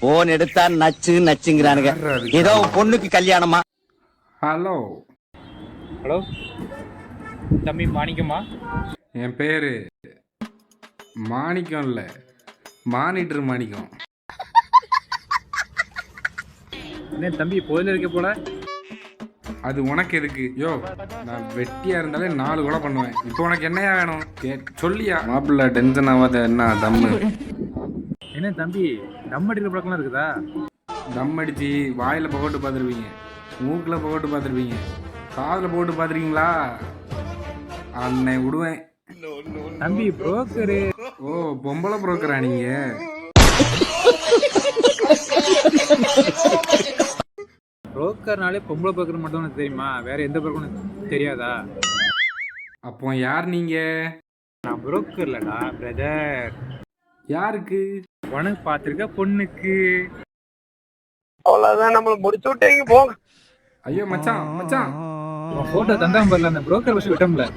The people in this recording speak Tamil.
போன் எடுத்தா நச்சு நச்சுங்கிறானுங்க. ஏதோ பொண்ணுக்கு கல்யாணமா? ஹலோ ஹலோ தம்பி மாணிக்கமா? என் பேரு மாணிக்கம் இல்லை, மானிட்டர் மாணிக்கம். என்ன தம்பி கோயிலில் இருக்க போல? அது உனக்கு எதுக்கு? யோ, நான் வெட்டியா இருந்தாலே 4 கொலை பண்ணுவேன். இப்போ உனக்கு என்னையா வேணும்? சொல்லியா? மாப்பிள்ள டென்ஷன் ஆகாத. என்ன தம்மு? என்ன தம்பி தம் அடிக்கிற பழக்கம்லாம் இருக்குதா? தம் அடிச்சு வாயில் போட்டு பார்த்துருப்பீங்க, மூக்கில் போட்டு பார்த்துருப்பீங்க, காதில் போட்டு பார்த்துருக்கீங்களா? அன்னை விடுவேன். தம்பி புரோக்கரு. ஓ, பொம்பளை புரோக்கரா நீங்க? புரோக்கர்னாலே பொம்பளை புரோக்கர் மட்டும் உனக்கு தெரியுமா? வேற எந்த புரோக்கர் உனக்கு தெரியாதா? அப்போ யார் நீங்க? நான் புரோக்கர் இல்லடா பிரதர். யாருக்கு? உனக்கு பார்த்துருக்க பொண்ணுக்கு. அவ்வளவுதான், நம்மள முடிச்சு விட்டீங்க போங்க. ஐயோ மச்சான் மச்சான், போட்டோ தந்தாம பாருல, அந்த புரோக்கர் வச்சு விட்டோம்ல.